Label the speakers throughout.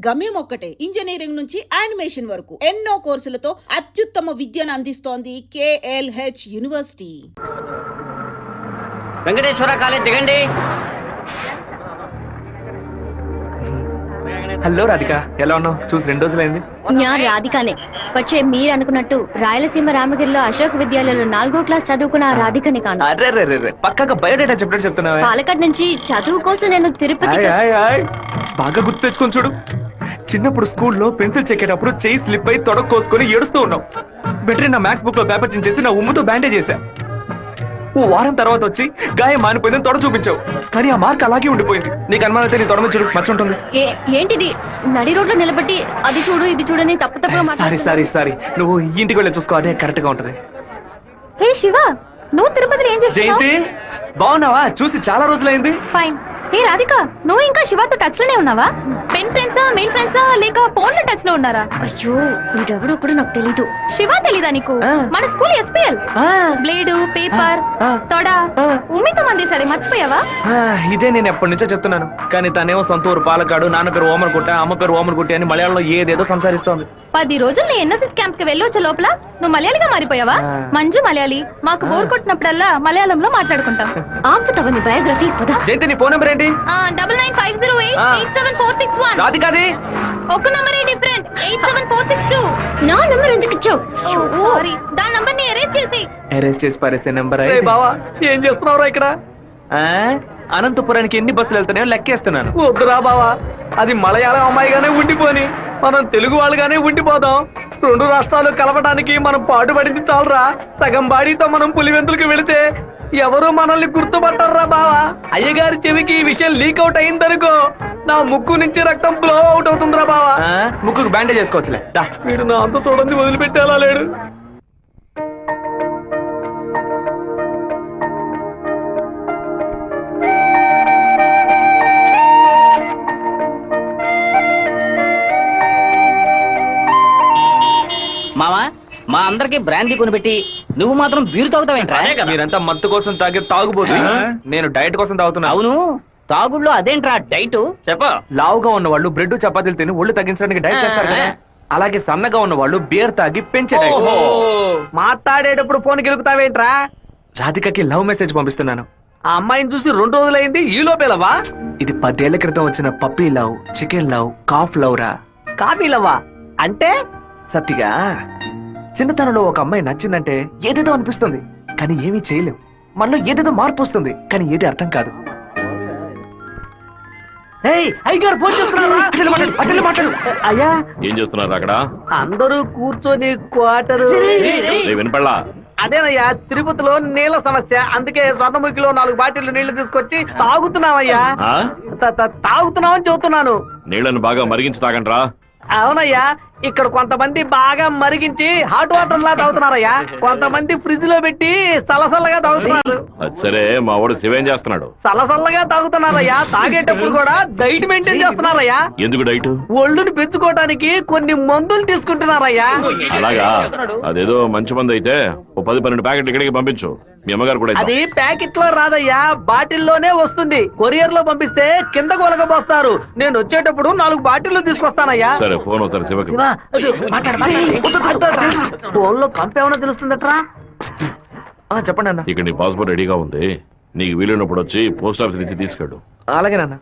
Speaker 1: గమ్యం ఒక్కటే, ఇంజనీరింగ్ నుంచి యానిమేషన్ వరకు ఎన్నో కోర్సులతో అత్యుత్తమ విద్యను అందిస్తోంది KLH యూనివర్సిటీ.
Speaker 2: వెంకటేశ్వర కాలేజ్ దిగండి.
Speaker 3: హలో రాధిక, ఎలా ఉన్నావు? చూసి 2 రోజులైంది.
Speaker 4: ഞാൻ రాధికనే. പക്ഷേ మీరు అనుకున్నట్టు రాయలసీమ రామగిరిలో అశోక్ విద్యాలయంలో 4వ క్లాస్ చదువుకున్న రాధికని కాను.
Speaker 3: అరే పక్కగా బయోడేటా చెప్పినట్టు చెప్తున్నావా?
Speaker 4: పాలకాడ్ నుంచి చదువు కోసం నేను తిరుపతి.
Speaker 3: బాగా గుర్తు తెచ్చుకొని చూడు. చిన్నప్పుడు స్కూల్లో పెన్సిల్ చెక్కేటప్పుడు చెయ్యి స్లిప్ అయి తొడ కోసుకొని ఏడుస్తూ ఉన్నావు. బెటరీ నా మ్యాథ్స్ బుక్ లో పేపర్ చించేసి నా ఉమ్ముతో బ్యాండేజ్ చేశా. ఓ వారం తర్వాత వచ్చి గాయం మానిపోయిందని తొడ చూపించావు, కానీ ఆ మార్క్ అలాగే ఉండిపోయింది. నీకు అనుమానం అయితే నీ తొడ మీద చూడు, మచ్చ ఉంటుంది.
Speaker 4: ఏంటిది? నడి రోడ్లో నిలబెట్టి అది చూడు ఇది చూడని తప్పుగా
Speaker 3: సారీ నువ్వు ఇంటికి వెళ్ళి చూసుకో, అదే కరెక్ట్ గా ఉంటది.
Speaker 4: హే శివ, నువ్వు తిరుపతిలో ఏం చేస్తున్నావు?
Speaker 3: జయంతి, బాగున్నావా? చూసి చాలా రోజులైంది.
Speaker 4: ఫైన్. హే రాధిక, నువ్వు ఇంకా శివతో టచ్ లోనే ఉన్నావా? పెన్ ఫ్రెండ్సా, మెయిల్ ఫ్రెండ్సా, లేక ఫోన్ లో టచ్ లో ఉన్నారా? అయ్యో, వీడెవడో కూడా నాకు తెలీదు. శివ తెలీదా నీకు? మన స్కూల్ SPL బ్లేడు, పేపర్, తొడ ఉమ్మితో మందేశాడే, మర్చిపోయావా?
Speaker 3: ఇదే నేను ఎప్పటి నుంచో చెప్తున్నాను, కానీ తనేమో సొంత ఊరు పాలకాడు, నాన్న పేరు ఓమర్గుట్ట, అమ్మ పేరు ఓమర్గుట్టి అని మలయాళంలో ఏదేదో సంసారిస్తోంది.
Speaker 4: 10 రోజులు నీ NSS క్యాంప్ కి వెళ్ళొచ్చే లోపల నువ్వు మలయాళిగా మారిపోయావా? మంజు మలయాళి. మాకు బోర్ కొట్టినప్పుడల్లా మలయాళంలో మాట్లాడుకుంటాం. ఆపుతావా నీ బయోగ్రఫీ?
Speaker 3: జయంతి, నీ ఫోన్ నెంబర్ ఏంటి?
Speaker 4: 9950887461.
Speaker 3: రాధికాది
Speaker 4: ఒక నంబరే డిఫరెంట్, 87462. నా నంబర్ ఎందుకు ఇచ్చావు? సారీ, దాని నంబర్ ని
Speaker 3: అరెస్ట్ చేసి పారేసే నెంబర్. బావా, ఏం చేస్తున్నావురా ఇక్కడ? అనంతపురానికి ఎన్ని బస్సులు వెళ్తున్నాయో లెక్కేస్తున్నాను. వద్దురా బావా, అది మలయాళం అమ్మాయిగానే ఉండిపోని, మనం తెలుగు వాళ్ళుగానే ఉండిపోదాం. 2 రాష్ట్రాలు కలపడానికి మనం పాటుపడింది చాలరా. సగం బాడీతో మనం పులివెందులకు వెళితే ఎవరు మనల్ని గుర్తుపట్టారా బావా. అయ్యగారి చెవికి ఈ విషయం లీక్ అవుట్ అయిందనుకో, నా ముక్కు నుంచి రక్తం ఫ్లో అవుట్ అవుతుందిరా బావా. ముక్కుకు బ్యాండేజ్ చేసుకోవచ్చులే. వీడు నా అంత చూడండి వదిలిపెట్టేలా లేడు.
Speaker 2: మావా, మా అందరికి బ్రాందీ కొనిపెట్టి నువ్వు మాత్రం బీరు తాగుతావేంట్రా?
Speaker 3: మీరంతా మత్తు కోసం తాగే తాగుబోతు, నేను డైట్ కోసం తాగుతున్నా.
Speaker 2: అవును, తాగుడులో అదేంట్రా డైట్? చెప్ప.
Speaker 3: లావుగా ఉన్న వాళ్ళు బ్రెడ్ చపాతీలు తిని ఒళ్ళు తగ్గించడానికి డైట్ చేస్తారు కదా, అలాగే సన్నగా ఉన్న వాళ్ళు బీర్ తాగి పెంచే డైట్.
Speaker 5: మాట్లాడేటప్పుడు ఫోన్ గెలుకుతావేంట్రా?
Speaker 3: రాధికకి లవ్ మెసేజ్ పంపిస్తున్నాను.
Speaker 5: ఆ అమ్మాయిని చూసి 2 రోజులైంది, ఈ లోపేలవా?
Speaker 3: ఇది 10 ఏళ్ల క్రితం వచ్చిన puppy love, chicken love, calf love రా.
Speaker 5: కాఫీ లవ్వా అంటే?
Speaker 3: సత్తిగా, చిన్నతనంలో ఒక అమ్మాయి నచ్చిందంటే ఏదేదో అనిపిస్తుంది, కానీ ఏమీ చేయలేం. మనలో ఏదేదో మార్పు వస్తుంది, కానీ ఏది అర్థం కాదు.
Speaker 5: అయ్యగారు ఫోన్ చేస్తున్నారు. అయ్యా,
Speaker 6: ఏం చేస్తున్నారు అక్కడ?
Speaker 5: అందరూ కూర్చొని క్వార్టరు.
Speaker 6: వినపడలా?
Speaker 5: అదేనయ్యా, తిరుపతిలో నీళ్ల సమస్య, అందుకే స్వర్ణముఖిలో 4 బాటిళ్లు నీళ్లు తీసుకొచ్చి తాగుతున్నామయ్యా. తాగుతున్నామని చెబుతున్నాను.
Speaker 6: నీళ్లను బాగా మరిగించి తాగండ్రా.
Speaker 5: అవునయ్యా, ఇక్కడ కొంతమంది బాగా మరిగించి హాట్ వాటర్ లా తాగుతున్నారయ్యా, కొంతమంది ఫ్రిడ్జ్ లో పెట్టి సలసల్లగా తాగుతున్నారు.
Speaker 6: సరే, మా వాడు శివేం చేస్తున్నాడు?
Speaker 5: సలసల్లగా తాగుతున్నారయ్యా. తాగేటప్పుడు కూడా డైట్ మెయింటైన్ చేస్తున్నారయ్యా.
Speaker 6: ఎందుకు డైట్?
Speaker 5: ఒళ్ళుని పెంచుకోవడానికి కొన్ని మందులు తీసుకుంటున్నారయ్యా.
Speaker 6: అలాగా? అదేదో మంచి మందు అయితే ఓ 10-12 ప్యాకెట్లు ఇక్కడికి పంపించు. మీ అమ్మగారు కూడా.
Speaker 5: అది ప్యాకెట్ లో రాదయ్యా, బాటిల్లోనే వస్తుంది. కొరియర్ లో పంపిస్తే కింద కొలగబోస్తారు. నేను వచ్చేటప్పుడు 4 బాటిల్లు తీసుకొస్తానయ్యా.
Speaker 6: సరే, ఫోన్ అవుతారు శివకి.
Speaker 5: ఫోన్ లో కంపేమన్నా తెలుస్తుందట్రా?
Speaker 3: చెప్పండి అన్న.
Speaker 6: ఇక్కడ నీ పాస్పోర్ట్ రెడీగా ఉంది, నీకు వీలైనప్పుడు వచ్చి పోస్ట్ ఆఫీస్ నుంచి తీసుకెళ్ళు.
Speaker 3: అలాగే నాన్న.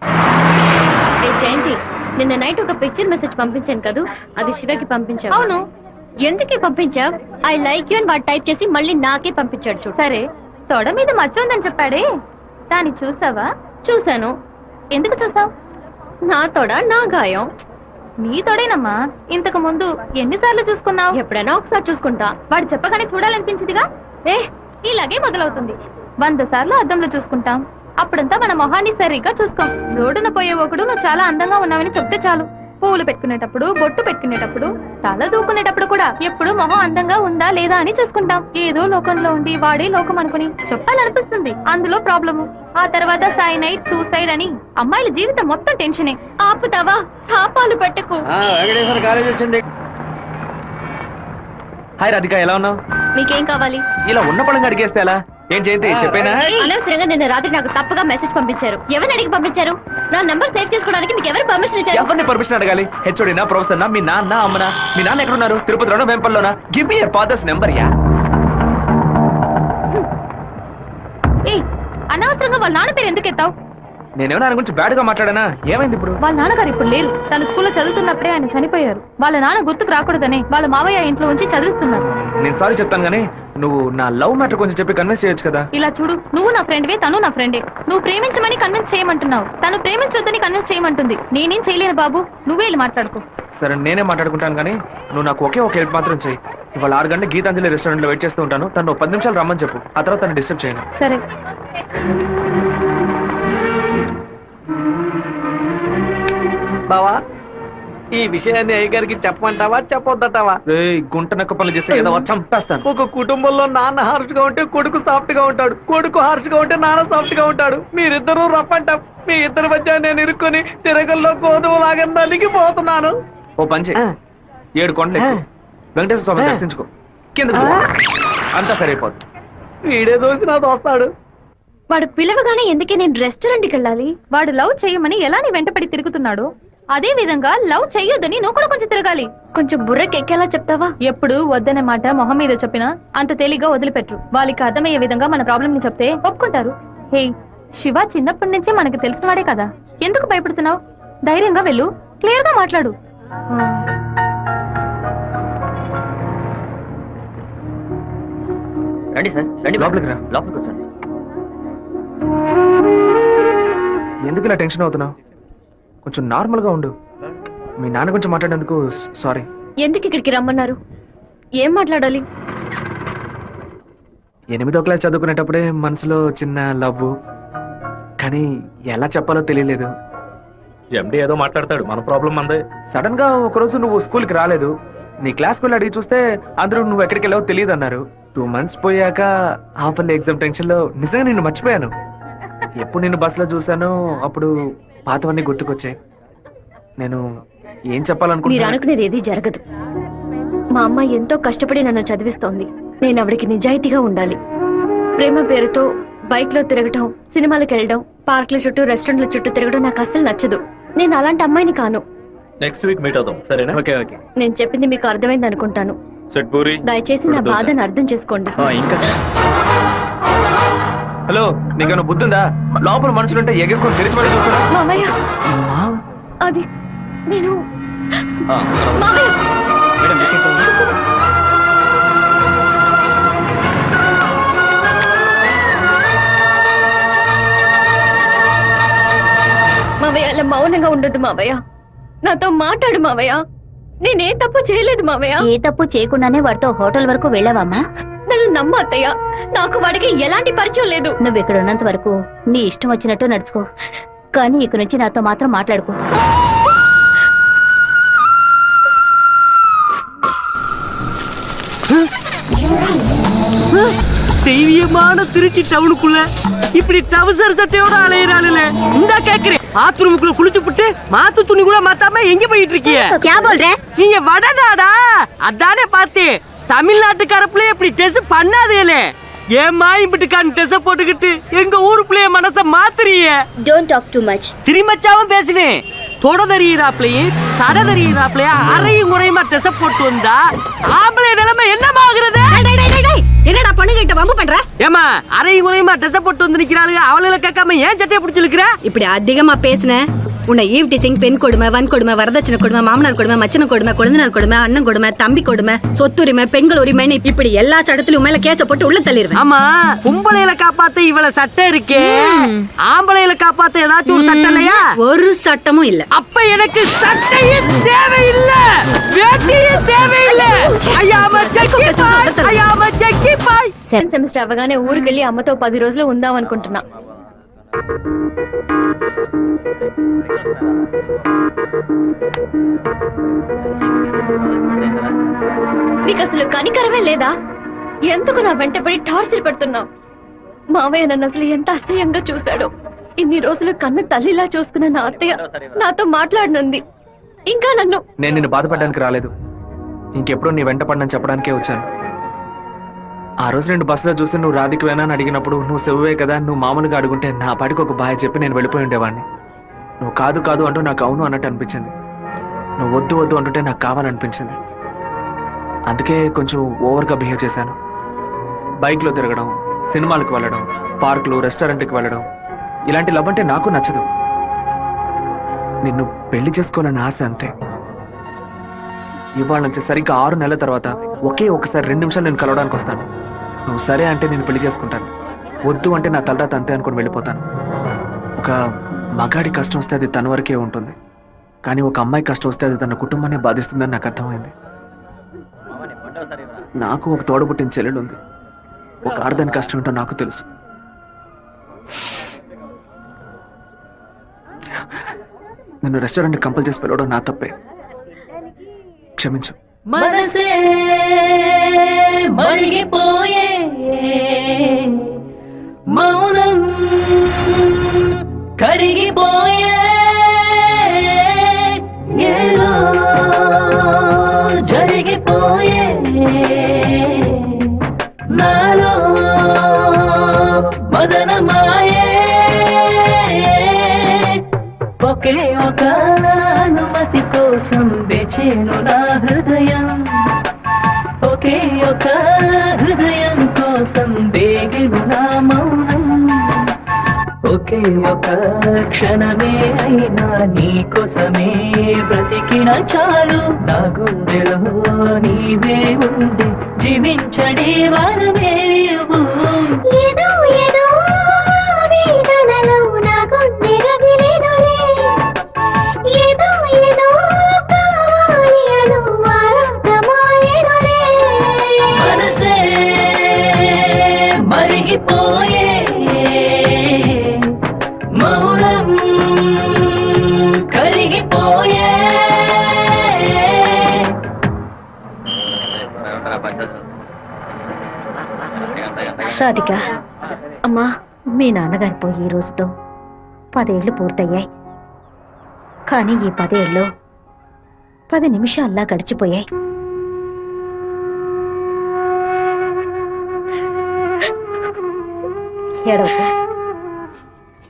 Speaker 4: జయంతి, నిన్న నైట్ ఒక పిక్చర్ మెసేజ్ పంపించాను కదా, అది శివకి పంపించావు. అవును, ఎందుకే పంపించావు? ఐ లైక్ యూ అని వాడు టైప్ చేసి మళ్ళీ నాకే పంపించాడు చూడు. సరే, తొడ మీద మచ్చ ఉందని చెప్పాడే, దాన్ని చూసావా? చూసాను. ఎందుకు చూసావు? నా తొడ నా గాయం. నీ తొడేనమ్మా. ఇంతకు ముందు ఎన్నిసార్లు చూసుకున్నావు? ఎప్పుడైనా ఒకసారి చూసుకుంటా. వాడు చెప్పగానే చూడాలనిపించిందిగా. ఇలాగే మొదలవుతుంది. 100 సార్లు అద్దంలో చూసుకుంటాం, అప్పుడంతా మన మొహాన్ని సరిగ్గా చూసుకోం. రోడ్డున పోయే ఒకడు నువ్వు చాలా అందంగా ఉన్నావని చెప్తే చాలు. పూలు పెట్టుకునేటప్పుడు, బొట్టు పెట్టుకునేటప్పుడు, తల దూకునేటప్పుడు కూడా ఎప్పుడు మొహం అందంగా ఉందా లేదా అని చూసుకుంటాం. ఏదో లోకంలో ఉండి వాడే లోకం అనుకుని చెప్పాలనిపిస్తుంది. అందులో ప్రాబ్లము. ఆ తర్వాత సైనైడ్, సూసైడ్ అని అమ్మాయిల జీవితం మొత్తం టెన్షనే. ఆపుతావా? శాపాలు పట్టుకు.
Speaker 5: వెంకటేశ్వర కాలేజ్ వచ్చింది.
Speaker 3: హాయ్ రాధిక, ఎలా ఉన్నావు?
Speaker 4: మీకేం కావాలి?
Speaker 3: ఇలా ఉన్న పడంగా అడిగేస్తే ఎలా? ఏం జయంతి చెప్పేనా?
Speaker 4: అనవసరంగా నిన్న రాత్రి నాకు తప్పుగా మెసేజ్ పంపించారు. ఎవరిని అడిగి పంపించారు? నా నంబర్ సేవ్ చేసుకోవడానికి మీకు ఎవరు పర్మిషన్ ఇచ్చారు?
Speaker 3: ఎవరిని పర్మిషన్ అడగాలి? హెచ్ఓడినా, ప్రొఫెసర్నా, మీ నాన్న, అమ్మనా? మీ నాన్న ఎక్కడున్నారు? తిరుపతిలోనా, వేంపల్లోనా? Give me your father's number yeah.
Speaker 4: ఏ అనవసరంగా వాళ్ళ నాన్న పేరు ఎందుకు ఎత్తావు?
Speaker 3: నేనేమన్నా ఆయన గురించి బ్యాడ్ గా మాట్లాడానా? ఏమైంది ఇప్పుడు?
Speaker 4: వాళ్ళ నాన్నగారు ఇప్పుడు లేరు. తన స్కూల్లో చదువుతున్నప్పుడే ఆయన చనిపోయారు. వాళ్ళ నాన్న గుర్తుకు రాకూడదనే వాళ్ళ మావయ్య ఇంట్లో ఉంచి చదివిస్తున్నారు.
Speaker 3: నేను సారీ చెప్తాను కానీ నువ్వు నా లవ్ మ్యాటర్ కొంచెం చెప్పి కన్విన్స్ చేయొచ్చు కదా.
Speaker 4: ఇలా చూడు, నువ్వు నా ఫ్రెండ్వే, తను నా ఫ్రెండే. నువ్వు ప్రేమించమని కన్విన్స్ చేయమంటున్నావు, తను ప్రేమించొద్దని కన్విన్స్ చేయమంటుంది. నేనేం చేయలేను బాబు, నువ్వే వెళ్ళి మాట్లాడుకో.
Speaker 3: సరే నేనే మాట్లాడుకుంటాను కానీ నువ్వు నాకు ఒకే ఒక హెల్ప్ మాత్రం చెయ్యి. ఇవాళ 6 గంటల గీతాంజలి రెస్టారెంట్ లో వెయిట్ చేస్తూ ఉంటాను. తను 10 నిమిషాలు రమ్మని చెప్పు. ఆ తర్వాత తను డిస్టర్బ్ చేయను.
Speaker 4: సరే.
Speaker 5: బావా ఈ విషయాన్ని అయ్యగారికి చెప్పమంటావా చెప్పొద్దటావా?
Speaker 3: గుంట నక్క పనులు చేస్తే ఏదో చంపేస్తాను.
Speaker 5: ఒక కుటుంబంలో నాన్న హార్ష్ గా ఉంటే కొడుకు సాఫ్ట్ గా ఉంటాడు, కొడుకు హార్ష్ గా ఉంటే నాన్న సాఫ్ట్ గా ఉంటాడు. మీరిద్దరూ రప్పంటాం. మీ ఇద్దరి మధ్య నేను ఇరుక్కుని తిరగల్లో గోధుమ లాగా నలిగిపోతున్నాను.
Speaker 3: ఓ పంచే 7 కొండలు ఎక్కు. వెంకటేశ్వర స్వామి దర్శించుకో. కింద అంతా సరైపోద్ది.
Speaker 5: వీడే దోసి నా దోస్తాడు.
Speaker 4: వాడు పిలవగానే ఎందుకే నేను రెస్టారెంట్కి వెళ్ళాలి? వాడు లవ్ చేయమని ఎలా నీ వెంటపడి తిరుగుతున్నాడు, అదే విధంగా లవ్ చెయ్యొద్దని నువ్వు కూడా కొంచెం తిరగాలి. కొంచెం బుర్రకెక్కేలా చెప్తావా? ఎప్పుడు వద్దనే మాట మొహం మీద చెప్పినా అంత తేలిగ్గా వదిలిపెట్టరు. వాళ్ళకి అర్థమయ్యే విధంగా మన ప్రాబ్లం ని చెప్తే ఒప్పుకుంటారు. హే శివ చిన్నప్పటి నుంచే మనకి తెలిసిన వాడే కదా, ఎందుకు భయపడుతున్నావు? ధైర్యంగా వెళ్ళు, క్లియర్ గా మాట్లాడు.
Speaker 2: రండి సార్, రండి
Speaker 3: లోపలికి రా.
Speaker 2: లోపలికి వచ్చండి.
Speaker 3: ఎందుకు ఇలా టెన్షన్ అవుతున్నావు? కొంచెం నార్మల్ గా ఉండు. మీ నాన్న గురించి మాట్లాడేందుకు సారీ.
Speaker 4: ఎందుకు ఇక్కడికి రమ్మన్నారు? ఏం మాట్లాడాలి?
Speaker 3: 8వ క్లాస్ చదువుకునేటప్పుడే మనసులో చిన్న లవ్, కానీ ఎలా చెప్పాలో తెలియలేదు.
Speaker 6: ఎండి ఏదో మాట్లాడతాడు, మన ప్రాబ్లం అందే.
Speaker 3: సడన్ గా ఒకరోజు నువ్వు స్కూల్కి రాలేదు. నీ క్లాస్కి వెళ్ళి అడిగి చూస్తే అందరూ నువ్వు ఎక్కడికి వెళ్ళావో తెలియదు అన్నారు. 2 months పోయాక హాఫ్ ఎగ్జామ్ టెన్షన్ లో నిజంగా నిన్ను మర్చిపోయాను. ఎప్పుడు నిన్ను బస్సులో చూసానో అప్పుడు పాతవన్నీ గుర్తుకొచ్చాయి. నేను ఏం
Speaker 4: మీరు
Speaker 3: చెప్పాలనుకుంటున్నా?
Speaker 4: అనుకునేది ఏది జరగదు. మా అమ్మ ఎంతో కష్టపడి నన్ను చదివిస్తోంది. నేను ఆవిడకి నిజాయితీగా ఉండాలి. ప్రేమ పేరుతో బైక్ లో తిరగటం, సినిమాలకు వెళ్ళడం, పార్క్ల చుట్టూ రెస్టారెంట్ల చుట్టూ తిరగడం నాకు అస్సలు నచ్చదు. నేను అలాంటి అమ్మాయిని కాను.
Speaker 6: నెక్స్ట్ వీక్ మీట్ అవుదాం, సరేనా?
Speaker 3: Okay okay.
Speaker 4: నేను చెప్పింది మీకు అర్థమైంది అనుకుంటాను.
Speaker 6: సెట్ పూరి.
Speaker 4: దయచేసి నా బాధను అర్థం చేసుకోండి.
Speaker 3: ఇంకా హలో, నీకన్నా బుద్ధుందా? లోపల మనుషులుంటే ఎగేసుకొని తెరిచి పడి చూస్తున్నా.
Speaker 4: మామయ్య అది నేను మామయ్య మావయ్య అలా మౌనంగా ఉండొద్దు మావయ్య. నాతో మాట్లాడు మావయ్య. నేనే తప్పు చేయలేదు మావయ్య.
Speaker 7: ఏ తప్పు చేయకుండానే వాడితో హోటల్ వరకు వెళ్ళావమ్మా?
Speaker 4: నన్ను నమ్ము అత్తయ్య, నాకు వాడికి ఎలాంటి పరిచయం లేదు.
Speaker 7: నువ్వు ఇక్కడ ఉన్నంత వరకు నీ ఇష్టం వచ్చినట్టు నడుచుకో, కానీ ఇక నుంచి నాతో మాత్రం మాట్లాడుకో.
Speaker 8: தெய்வீகமான திருச்சி டவுனுக்குள்ள இப்படி டவுசர் சட்டையோட அலையிறாளுல இந்த கேக்குறேன். பாத்ரூமுக்குள்ள குளிச்சு புட்டு மாத்து துணி கூட மாத்தாம எங்க போயிட்டு இருக்கீங்க? நீங்க வடநாடா? அதானே பார்த்தேன். தமிழ்நாட்டுக்கார பிள்ளைய இப்படி டெஸ் பண்ணாதேலே. ஏமா இப்படிக்கான டெஸ் போட்டுக்கிட்டு எங்க ஊரு பிள்ளைய மனச மாத்துறீங்க?
Speaker 7: Don't talk too much.
Speaker 8: திருமச்சாவும் பேசுவேன். தொட தெரியிறாப்லையும் தட தெரியிறாப்லையா அரையும் முறையுமா டெஸ் போட்டு வந்தா ஆம்பளை நிலைமை என்னமாகிறது?
Speaker 7: என்னடா பொண்ணுகிட்ட வம்பு பண்ற?
Speaker 8: ஏமா அரையும் முறையுமா டெஸ் போட்டு வந்து நிக்கிறாளுங்க, அவளுகளை கேட்காம ஏன் சட்டையை பிடிச்சிருக்கிற?
Speaker 7: இப்படி அதிகமா பேசுன உன்னை ஈவ் டீசிங், பெண் கொடுமை, வன் கொடுமை, வரதட்சணை கொடுமை, மாமனார் கொடுமை, மச்சன கொடுமை, குழந்தைனார் கொடுமை, அண்ணன் கொடுமை, தம்பி கொடுமை, சொத்துரிமை, பெண்கள் உரிமைன்னு இப்படி எல்லா சட்டத்திலும் மேல கேச போட்டு உள்ள தள்ளிடுவேன்.
Speaker 8: ஆமா, பொம்பளையில காப்பாத்த இவ்வளவு சட்டம் இருக்கே, ஆம்பளையில காப்பாத்த ஏதாச்சும் ஒரு சட்டம் இல்லையா?
Speaker 7: ஒரு சட்டமும் இல்ல.
Speaker 8: அப்ப எனக்கு சட்டையே தேவையில்லை, வேட்டியே தேவையில்லை. ஐயாம ஜக்கி பாய், ஐயாம ஜக்கி பாய்.
Speaker 4: సెమిస్టర్ అవగానే ఊరికెళ్ళి అమ్మతో 10 రోజులు ఉందాం అనుకుంటున్నా. నీకు అసలు కనికరమే లేదా? ఎందుకు నా వెంటబడి టార్చర్ పెడుతున్నావు? మావయ్య నన్ను అసలు ఎంత అసహ్యంగా చూశాడో. ఇన్ని రోజులు కన్న తల్లిలా చూసుకున్న నా అత్తయ్య నాతో మాట్లాడనుంది. ఇంకా నన్ను
Speaker 3: నేను నిన్ను బాధపడడానికి రాలేదు, ఇంకెప్పుడు నీ వెంట పడనని చెప్పడానికే వచ్చాను. ఆ రోజు నేను బస్సులో చూసి నువ్వు రాధికవేనా అని అడిగినప్పుడు నువ్వు సెవ్వే కదా, నువ్వు మామూలుగా అడుగుంటే నా పాటికి ఒక బాయ్ చెప్పి నేను వెళ్ళిపోయి ఉండేవాడిని. నువ్వు కాదు కాదు అంటూ నాకు అవును అన్నట్టు అనిపించింది. నువ్వు వద్దు వద్దు అంటుంటే నాకు కావాలనిపించింది. అందుకే కొంచెం ఓవర్గా బిహేవ్ చేశాను. బైక్లో తిరగడం, సినిమాలకు వెళ్ళడం, పార్కులు, రెస్టారెంట్కి వెళ్ళడం, ఇలాంటి లవ్ అంటే నాకు నచ్చదు. నిన్ను పెళ్లి చేసుకోవాలని ఆశ అంతే. ఇవాళ నుంచి సరిగ్గా 6 నెలల తర్వాత ఒకే ఒకసారి 2 నిమిషాలు నేను కలవడానికి వస్తాను. నువ్వు సరే అంటే నేను పెళ్లి చేసుకుంటాను, వద్దు అంటే నా తలరాత అంతే అనుకుని వెళ్ళిపోతాను. ఒక మగాడి కష్టం వస్తే అది తన వరకే ఉంటుంది, కానీ ఒక అమ్మాయి కష్టం వస్తే అది తన కుటుంబాన్ని బాధిస్తుందని నాకు అర్థమైంది. నాకు ఒక తోడబుట్టిన చెల్లెలు ఉంది. ఒక ఆడదాని కష్టం ఏంటో నాకు తెలుసు. నిన్ను రెస్టారెంట్ కంపల్ చేసి పిలవడం నా తప్పే, క్షమించు.
Speaker 8: మనసే మరిగిపోయే మౌనం కరిగిపోయే ఏదో జరిగిపోయే నాలో మదనమాయే ఒకే ఒక అనుమతి కోసం వేచేను నా హృదయం, ఒకే ఒక హృదయం కోసం వేగెను నా మౌనం, ఒకే ఒక క్షణమే అయినా నీ కోసమే బ్రతికిన చాలు. నా గుండెలో నీవే ఉండి జీవించడే వరమే ఇవ్వు.
Speaker 4: ఏదో ఏదో వేదనలో నా గుండె రగిలేనులే, ఏదో ఏదో కావాలి అను ఆరాటమాయెనులే.
Speaker 8: మనసే మరిగిపోయే మౌనం కరిగిపోయే.
Speaker 4: రాధిక, అమ్మా, మీ నాన్నగారు పోయి ఈ రోజుతో 10 ఏళ్లు పూర్తయ్యాయి. కానీ ఈ 10 ఏళ్ళు 10 నిమిషాల్లా గడిచిపోయాయి.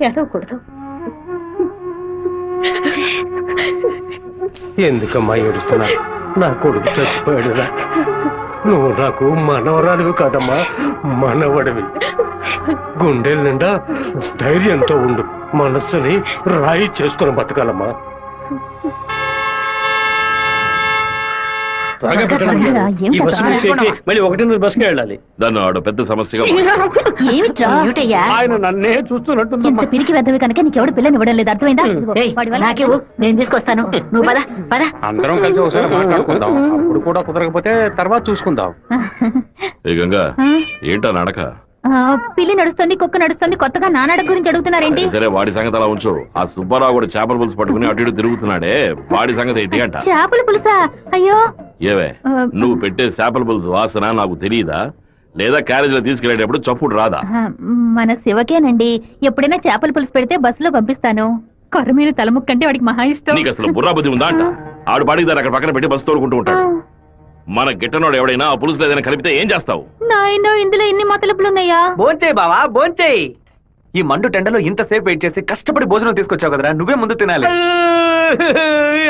Speaker 4: ఏడవకూడదు.
Speaker 5: ఎందుకమ్మా ఏడుస్తున్నా? నా కొడుకు చచ్చిపోయాడురా. నువ్వు నాకు మనవరాలివి కాదమ్మా, మనవడివి. గుండెల నిండా ధైర్యంతో ఉండు, మనస్సుని రాయి చేసుకుని బతకాలమ్మా. మళ్ళీ 1 బస్కి వెళ్ళాలి.
Speaker 6: దాన్ని ఆడ పెద్ద సమస్యగా
Speaker 5: ఆయన నన్నే చూస్తున్నట్టు
Speaker 4: పిరికి వెద్దవి కనుక నీకెవడు పిల్లని ఇవ్వడం లేదు, అర్థమైందా? నాకేవు, నేను తీసుకొస్తాను, నువ్వు పద పద.
Speaker 5: అందరం కలిసి ఒకసారి మాట్లాడుకుందాం. అప్పుడు కూడా కుదరకపోతే తర్వాత చూసుకుందాం.
Speaker 6: ఏ గంగా, ఏంటా నడక?
Speaker 4: పిల్లి నడుస్తుంది, కుక్క నడుస్తుంది, కొత్తగా నా నడక గురించి అడుగుతున్నారేంటి?
Speaker 6: సరే, వాడి సంగతి అలా ఉంచు. ఆ సుబ్బారావు కూడా చేపల పులుసు పట్టుకుని అటు ఇటు తిరుగుతున్నాడే, వాడి సంగతి ఏంటి అంట?
Speaker 4: చేపల పులుసా? అయ్యో,
Speaker 6: ఏవే, నువ్వు పెట్టే చేపల పులుసు వాసన నాకు తెలియదా? లేదా క్యారేజ్ లో తీసుకెళ్లేటప్పుడు చప్పుడు రాదా?
Speaker 4: మన శివకేనండి, ఎప్పుడైనా చేపల పులుసు పెడితే బస్సులో పంపిస్తాను. కొర్రమీను తలముక్కంటే వాడికి మహా ఇష్టం.
Speaker 6: నీకు అసలు బుర్రాబుద్ధి ఉందా అంట? ఆడు పాడికి దాన్ని అక్కడ పక్కన పెట్టి బస్సు తోడుకుంటూ ఉంటాడు. మన గిట్టనోడు ఎవడైనా ఆ పులుసులో ఏదైనా కలిపితే ఏం చేస్తావు?
Speaker 4: నాయనో, ఇందులో ఇన్ని మతలపులున్నాయా?
Speaker 3: భోంచేయి బావా, భోంచేయి. ఈ మండు టెండలో ఇంతసేపు వెయిట్ చేసి కష్టపడి భోజనం తీసుకొచ్చావు కదరా, నువ్వే ముందు తినాలి.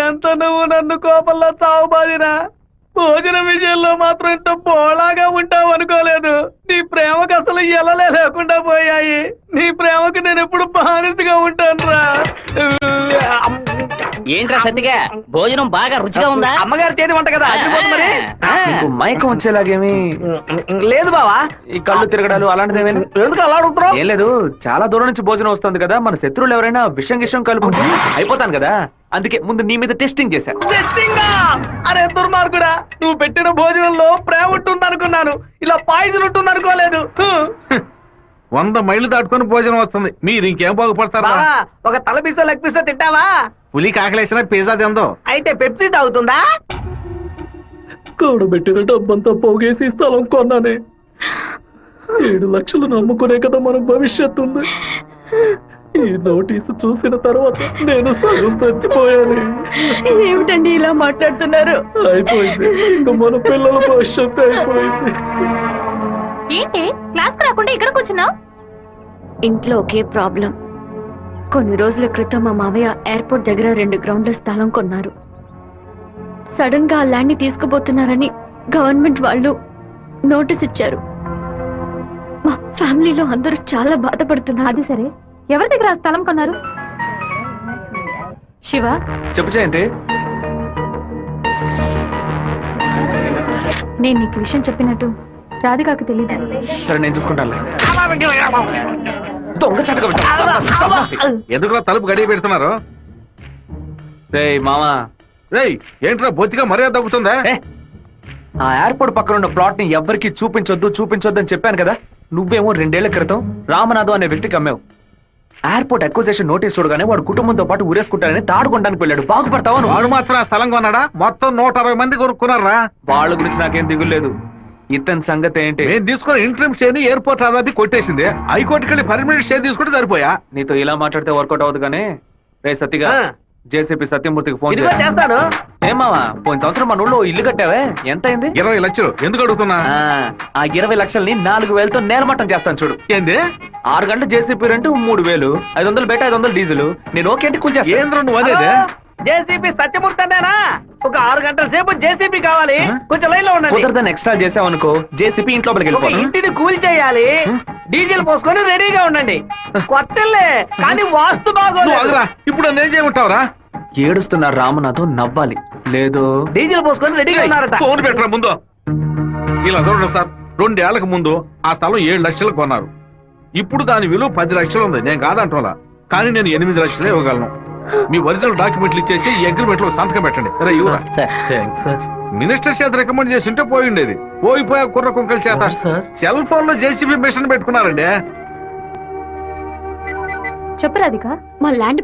Speaker 3: ఎంత నువ్వు నన్ను కోపంలో చావు బాదిరా. భోజనం విషయంలో మాత్రం ఇంత బోళాగా ఉంటావు అనుకోలేదు. నీ ప్రేమకు అసలు ఎలలే లేకుండా పోయాయి. నీ ప్రేమకు నేను ఎప్పుడు బానిసగా ఉంటాను రా.
Speaker 2: ఏంట్రా సత్తిగా, భోజనం బాగా రుచిగా ఉందా?
Speaker 3: అమ్మగారి చేతి వంట కదా, మరి మైకం వచ్చేలాగేమి లేదు బావా. ఈ కళ్ళు తిరగడాలు అలాంటిది ఏమైనా? ఎందుకు అలా అడుగుతున్నావు? ఏం లేదు, చాలా దూరం నుంచి భోజనం వస్తుంది కదా, మన శత్రువులు ఎవరైనా విషం గిషం కలుపుకుంటే అయిపోతాను కదా, అందుకే ముందు నీ మీద టెస్టింగ్ చేశా. అరే దుర్మార్గుడా, నువ్వు పెట్టిన భోజనంలో ప్రేమ ఉంటుంది అనుకున్నాను, ఇలా పాయిజన్ ఉంటుంది అనుకోలేదు.
Speaker 5: 100 మైళ్ళు దాటుకుని భోజనం వస్తుంది, మీరు ఇంకేం బాగుపడతారా?
Speaker 3: ఒక తల పీసో లెగ్ పీసో తింటావా?
Speaker 5: పులి కాకలేసిన పిజ్జా తిందో.
Speaker 3: అయితే పెప్సీ తాగుతుందా? కూడబెట్టిన డబ్బంతా పోగేసి స్థలం కొన్నానే. 7 లక్షలు నమ్ముకునే కదా మన భవిష్యత్తు ఉంది. ఈ నోటీసు చూసిన తర్వాత నేను సగం చచ్చిపోయాను.
Speaker 7: ఏమిటండి ఇలా మాట్లాడుతున్నారు?
Speaker 3: అయిపోయింది, ఇంక మన పిల్లల భవిష్యత్తు అయిపోయింది.
Speaker 4: ఏంటి క్లాస్ రాకుండా ఇక్కడ కూర్చున్నావు? ఇంట్లో ఒకే ప్రాబ్లం. కొన్ని రోజుల క్రితం మా మావయ్య ఎయిర్పోర్ట్ దగ్గర 2 గ్రౌండ్ల స్థలం కొన్నారు. సడన్ గా ఆ ల్యాండ్ ని తీసుకుపోతున్నారని గవర్నమెంట్ వాళ్ళు నోటీస్ ఇచ్చారు. మా ఫ్యామిలీలో అందరూ చాలా బాధపడుతున్నారు. అది సరే, ఎవరి దగ్గర ఆ స్థలం కొన్నారు? శివ,
Speaker 3: చెప్పు జయంతి.
Speaker 4: నేను నీకు విషయం చెప్పినట్టు రాధికాకు తెలియదు.
Speaker 3: సరే నేను చూసుకుంటాను. దొంగ చటక పెట్టు.
Speaker 6: ఎందుకులా తలుపు గడియ పెడుతున్నారు?
Speaker 3: రేయ్ మామా,
Speaker 6: రేయ్ ఏంట్రా బొత్తిగా మర్యాద తగ్గుతుందా?
Speaker 3: ఆ ఎయిర్పోర్ట్ పక్కన ఉన్న ప్లాట్ ని ఎవ్వరికి చూపించొద్దు అని చెప్పాను కదా. నువ్వేమో 2 ఏళ్ల క్రితం రామనాథం అనే వ్యక్తికి అమ్మావు. ఎయిర్పోర్ట్ అక్విజిషన్ నోటీస్ చూడగానే వాడు కుటుంబంతో పాటు ఊరేసుకుంటారని తాడుకొనడానికి వెళ్ళాడు. బాగుపడతావా?
Speaker 6: వాడు మాత్రం ఆ స్థలం కొన్నాడా? మొత్తం 160 మంది కొనుక్కున్నారా?
Speaker 3: వాళ్ళ గురించి నాకేం దిగులేదు. ఇతని సంగతి ఏంటి?
Speaker 6: నేను తీసుకున్న ఇంట్రీమ్ స్టే ని ఎయిర్పోర్ట్ అథారిటీ కొట్టేసింది. హైకోర్టుకి వెళ్ళి పర్మనెంట్ స్టే తీసుకుంటే సరిపోయా.
Speaker 3: నీతో ఇలా మాట్లాడితే వర్కౌట్ అవ్వదు. కానీ రే సత్తిగా, జేసీపీ సత్యమూర్తికి ఫోన్
Speaker 5: ఇదిగో చేస్తాను.
Speaker 3: ఏం మావా, పోయిన సంవత్సరం మన ఊళ్ళో ఇల్లు కట్టావే, ఎంత అయింది?
Speaker 6: 20 లక్షలు. ఎందుకు అడుగుతున్నా?
Speaker 3: ఆ 20 లక్షల్ని 4,000తో నేలమట్టం చేస్తాను చూడు.
Speaker 6: ఏంది?
Speaker 3: 6 గంటలు జేసీపీ రెంట్ 3,000, 500 బయట 500 డీజిల్. నేను ఓకే అంటే కూల్ చేస్తాను.
Speaker 6: ఏంద్ర నువ్వు అనేది?
Speaker 5: జేసీబీ సత్యమూర్తి అన్నానా? ఒక 6 గంటల సేపు జేసీబీ కావాలి. కొంచెం లైన్ లో ఉండండి.
Speaker 3: కుదరదని ఎక్స్ట్రా చేసావనుకో జేసీపీ ఇంట్లో
Speaker 5: ఒక
Speaker 3: వెళ్ళిపోతాను.
Speaker 5: ఇంటిని కూల్ చేయాలి. డీజిల్ పోసుకొని రెడీగా ఉండండి. కొత్తలే కానీ వాస్తు
Speaker 6: నువ్వు
Speaker 5: బాగోలేదు.
Speaker 6: ఆగురా. ఇప్పుడు నేను చేయమంటావురా?
Speaker 3: ఏడుస్తున్న రామనాథం నవ్వాలి. లేదు
Speaker 5: డీజిల్ పోసుకొని రెడీగా ఉన్నారట.
Speaker 6: ఫోన్ పెట్టరా ముందు. ఇలా చూడండి సార్, 2 ఏళ్లకు ముందు ఆ స్థలం 7 లక్షలు కొన్నారు. ఇప్పుడు దాని విలువ 10 లక్షలు ఉంది. నేను కాదంటోలా, కానీ నేను 8 లక్షలే ఇవ్వగలను. మీ ఒరిజినల్ డాక్యుమెంట్లు ఇచ్చేసి ఈ అగ్రిమెంట్ లో సంతకం పెట్టండి. మినిస్టర్ చేత రికమెండ్ చేసి ఉంటే పోయి ఉండేది. పోయిపోయా కుర్ర కుంకల చేత సెల్ ఫోన్ లో జేసీబీ మిషన్ పెట్టుకున్నారండి.
Speaker 4: చెప్పు రాధిక, మా ల్యాండ్